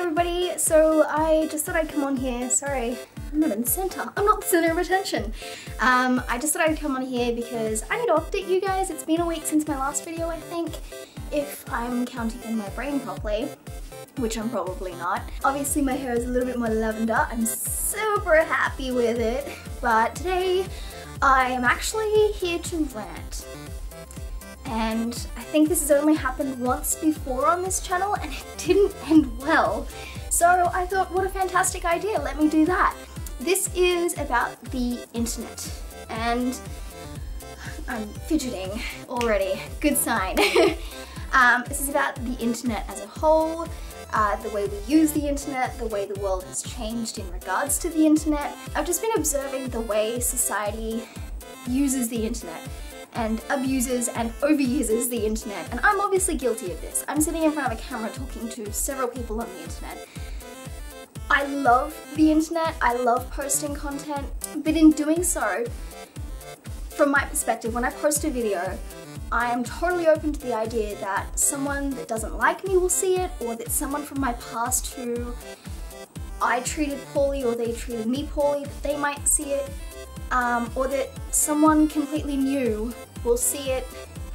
everybody, so I just thought I'd come on here. Sorry, I'm not in the center. I'm not the center of attention. I just thought I'd come on here because I need to update you guys. It's been a week since my last video, I think, if I'm counting in my brain properly, which I'm probably not. Obviously my hair is a little bit more lavender. I'm super happy with it, but today I am actually here to rant. And I think this has only happened once before on this channel and it didn't end well. So I thought, what a fantastic idea, let me do that. This is about the internet and I'm fidgeting already, good sign. This is about the internet as a whole, the way we use the internet, the way the world has changed in regards to the internet. I've just been observing the way society uses the internet and abuses and overuses the internet, and I'm obviously guilty of this. I'm sitting in front of a camera talking to several people on the internet. I love the internet, I love posting content, but in doing so, from my perspective, when I post a video, I am totally open to the idea that someone that doesn't like me will see it, or that someone from my past who I treated poorly or they treated me poorly, that they might see it. Or that someone completely new will see it,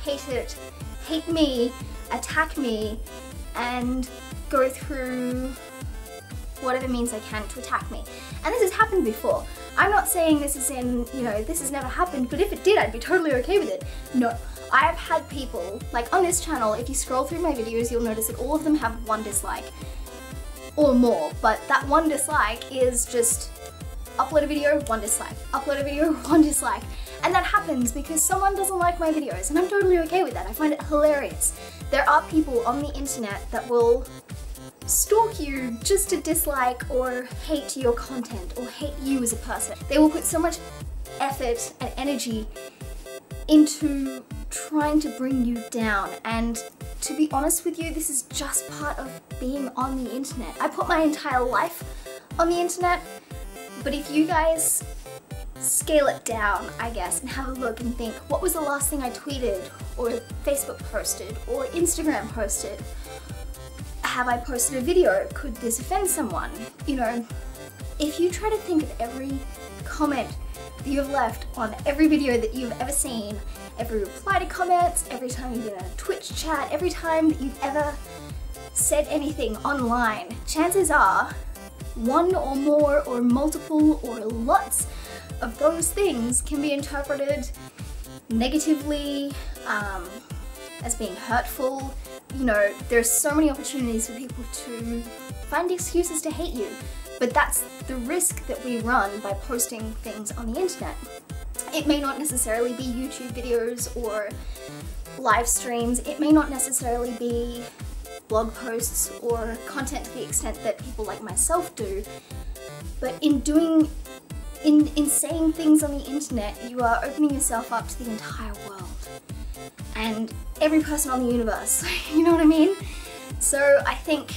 hate me, attack me, and go through whatever means they can to attack me. And this has happened before. I'm not saying this is in, you know, this has never happened, but if it did, I'd be totally okay with it. No, I have had people, like on this channel, if you scroll through my videos, you'll notice that all of them have one dislike. Or more, but that one dislike is just upload a video, one dislike, upload a video, one dislike. And that happens because someone doesn't like my videos, and I'm totally okay with that. I find it hilarious. There are people on the internet that will stalk you just to dislike or hate your content or hate you as a person. They will put so much effort and energy into trying to bring you down, and to be honest with you, this is just part of being on the internet. I put my entire life on the internet. But if you guys scale it down, I guess, and have a look and think, what was the last thing I tweeted, or Facebook posted, or Instagram posted? Have I posted a video? Could this offend someone? You know, if you try to think of every comment that you've left on every video that you've ever seen, every reply to comments, every time you've been in a Twitch chat, every time that you've ever said anything online, chances are one or more or multiple or lots of those things can be interpreted negatively, as being hurtful. You know, there's so many opportunities for people to find excuses to hate you, but that's the risk that we run by posting things on the internet. It may not necessarily be YouTube videos or live streams, it may not necessarily be blog posts or content to the extent that people like myself do, but in saying things on the internet, you are opening yourself up to the entire world and every person on the universe, you know what I mean? So I think,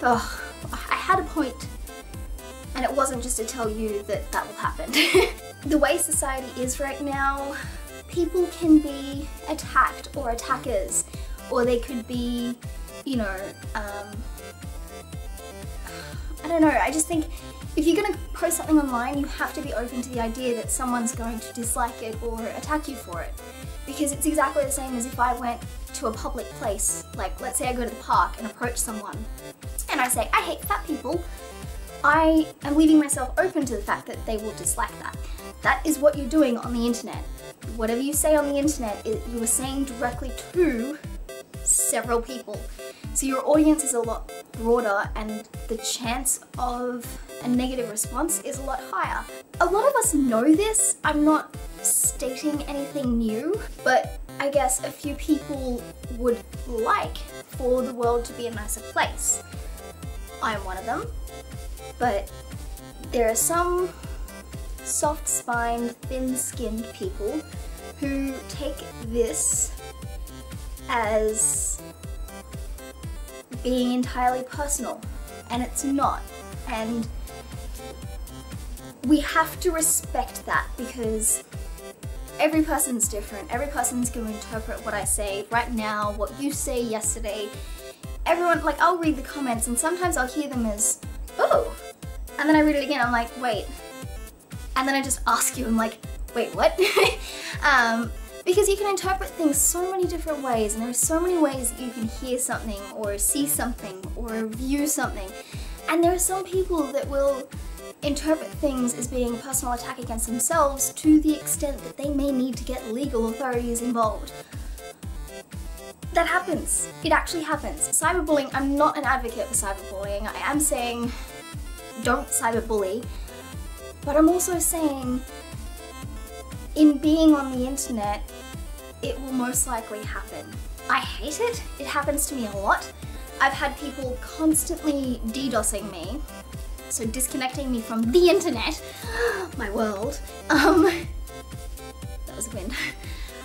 I had a point, and it wasn't just to tell you that that will happen. The way society is right now, people can be attacked or attackers, or they could be, you know, I don't know, I just think if you're gonna post something online, you have to be open to the idea that someone's going to dislike it or attack you for it. Because it's exactly the same as if I went to a public place, like let's say I go to the park and approach someone, and I say, I hate fat people. I am leaving myself open to the fact that they will dislike that. That is what you're doing on the internet. Whatever you say on the internet, you are saying directly to several people. So your audience is a lot broader and the chance of a negative response is a lot higher. A lot of us know this. I'm not stating anything new, but I guess a few people would like for the world to be a nicer place. I'm one of them, but there are some soft-spined, thin-skinned people who take this as being entirely personal, and it's not. And we have to respect that because every person's different. Every person's going to interpret what I say right now, what you say yesterday, everyone, like, I'll read the comments and sometimes I'll hear them as, oh, and then I read it again, I'm like, wait, and then I just ask you, I'm like, wait, what? Because you can interpret things so many different ways, and there are so many ways that you can hear something or see something or view something, and there are some people that will interpret things as being a personal attack against themselves to the extent that they may need to get legal authorities involved. That happens. It actually happens. Cyberbullying, I'm not an advocate for cyberbullying. I am saying don't cyberbully, but I'm also saying in being on the internet, it will most likely happen. I hate it. It happens to me a lot. I've had people constantly DDoSing me, so disconnecting me from the internet, my world. That was a win.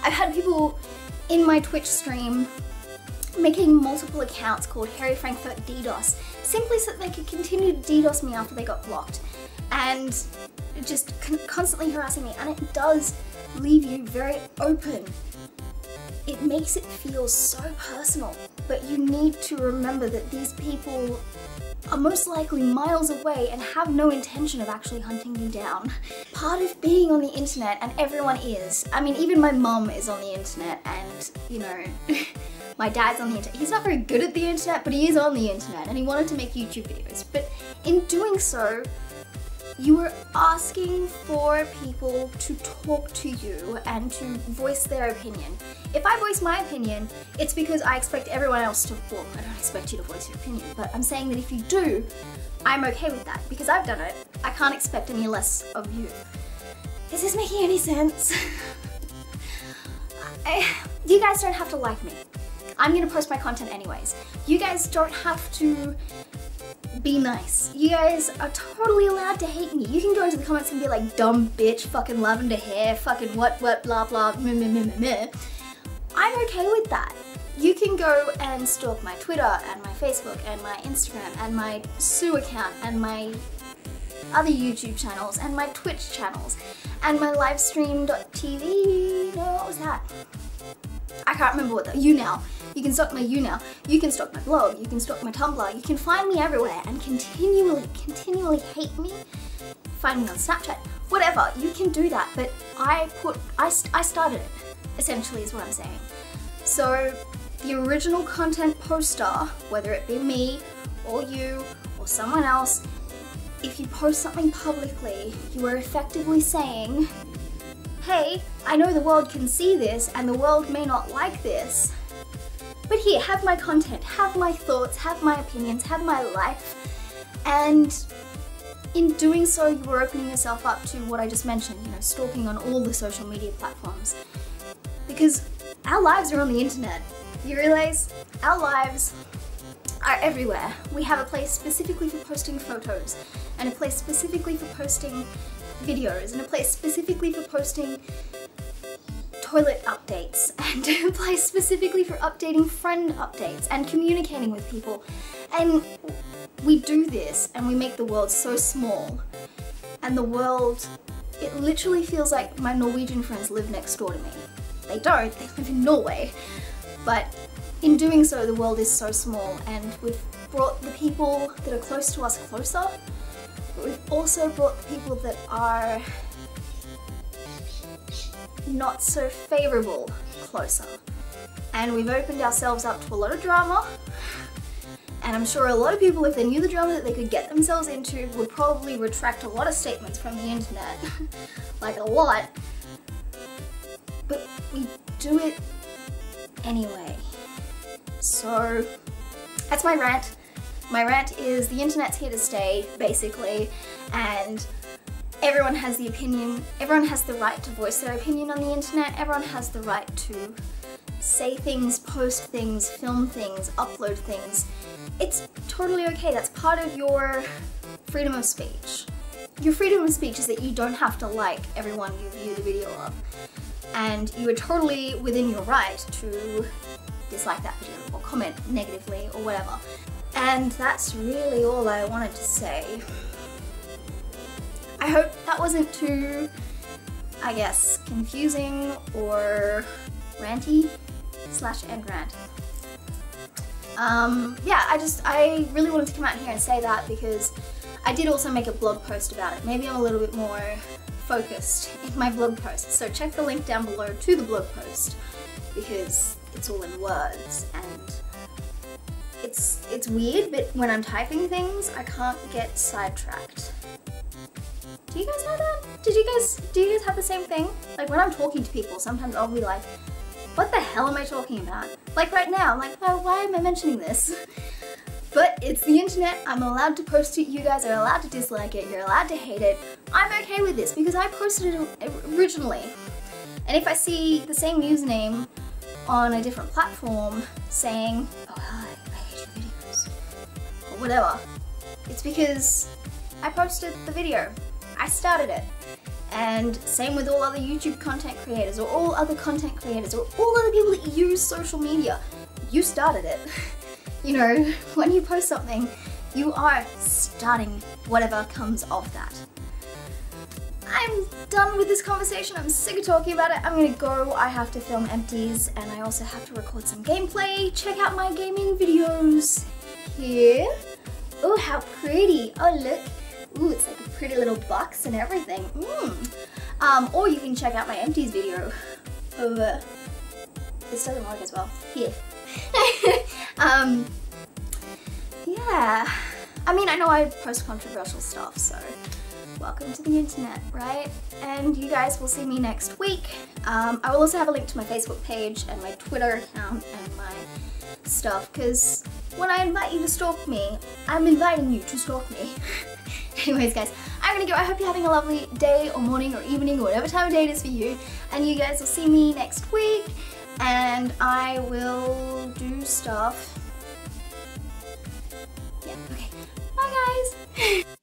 I've had people in my Twitch stream making multiple accounts called Harry Frankfurt DDoS, simply so that they could continue to DDoS me after they got blocked, and just constantly harassing me, and it does leave you very open. It makes it feel so personal, but you need to remember that these people are most likely miles away and have no intention of actually hunting you down. Part of being on the internet, and everyone is, I mean, even my mum is on the internet, and, you know, my dad's on the internet. He's not very good at the internet, but he is on the internet, and he wanted to make YouTube videos. But in doing so, you are asking for people to talk to you and to voice their opinion. If I voice my opinion, it's because I expect everyone else to, well, I don't expect you to voice your opinion, but I'm saying that if you do, I'm okay with that because I've done it. I can't expect any less of you. Is this making any sense? You guys don't have to like me. I'm gonna post my content anyways. You guys don't have to be nice. You guys are totally allowed to hate me. You can go into the comments and be like, dumb bitch, fucking lavender hair, fucking what, blah, blah, meh, meh, meh, meh, meh. I'm okay with that. You can go and stalk my Twitter and my Facebook and my Instagram and my Sue account and my other YouTube channels and my Twitch channels and my livestream.tv, no, what was that? I can't remember what the, YouNow. You can stalk my YouNow. You can stalk my blog. You can stalk my Tumblr. You can find me everywhere and continually hate me. Find me on Snapchat. Whatever, you can do that, but I started it, essentially is what I'm saying. So the original content poster, whether it be me or you or someone else, if you post something publicly, you are effectively saying, hey, I know the world can see this and the world may not like this, but here, have my content, have my thoughts, have my opinions, have my life, and in doing so, you are opening yourself up to what I just mentioned, you know, stalking on all the social media platforms. Because our lives are on the internet. You realize? Our lives are everywhere. We have a place specifically for posting photos, and a place specifically for posting videos, and a place specifically for posting toilet updates, and a place specifically for updating friend updates and communicating with people. And we do this and we make the world so small, and the world, it literally feels like my Norwegian friends live next door to me. They don't, they live in Norway, but in doing so the world is so small, and we've brought the people that are close to us closer, but we've also brought the people that are not so favourable closer. And we've opened ourselves up to a lot of drama, and I'm sure a lot of people, if they knew the drama that they could get themselves into, would probably retract a lot of statements from the internet. Like a lot. But we do it anyway. So that's my rant. My rant is the internet's here to stay, basically, and everyone has the opinion, everyone has the right to voice their opinion on the internet, everyone has the right to say things, post things, film things, upload things. It's totally okay, that's part of your freedom of speech. Your freedom of speech is that you don't have to like everyone you view the video of, and you are totally within your right to dislike that video or comment negatively or whatever. And that's really all I wanted to say. I hope that wasn't too, I guess, confusing or ranty / end rant. Yeah, I really wanted to come out here and say that because I did also make a blog post about it. Maybe I'm a little bit more focused in my blog post. So check the link down below to the blog post because it's all in words and it's weird, but when I'm typing things, I can't get sidetracked. Do you guys know that? Do you guys have the same thing? Like when I'm talking to people, sometimes I'll be like, what the hell am I talking about? Like right now, I'm like, oh, why am I mentioning this? But it's the internet, I'm allowed to post it, you guys are allowed to dislike it, you're allowed to hate it. I'm okay with this because I posted it originally. And if I see the same username on a different platform saying, oh hi, I hate your videos, or whatever, it's because I posted the video. I started it. And same with all other YouTube content creators or all other content creators or all other people that use social media. You started it. You know, when you post something, you are starting whatever comes of that. I'm done with this conversation. I'm sick of talking about it. I'm gonna go. I have to film empties and I also have to record some gameplay. Check out my gaming videos here. Oh, how pretty. Oh, look. Ooh, it's like a pretty little box and everything. Or you can check out my empties video over. This doesn't work as well. Here. Yeah. I mean, I know I post controversial stuff, so welcome to the internet, right? And you guys will see me next week. I will also have a link to my Facebook page and my Twitter account and my stuff, because when I invite you to stalk me, I'm inviting you to stalk me. Anyways guys, I'm gonna go. I hope you're having a lovely day or morning or evening or whatever time of day it is for you. And you guys will see me next week and I will do stuff. Yeah, okay. Bye guys!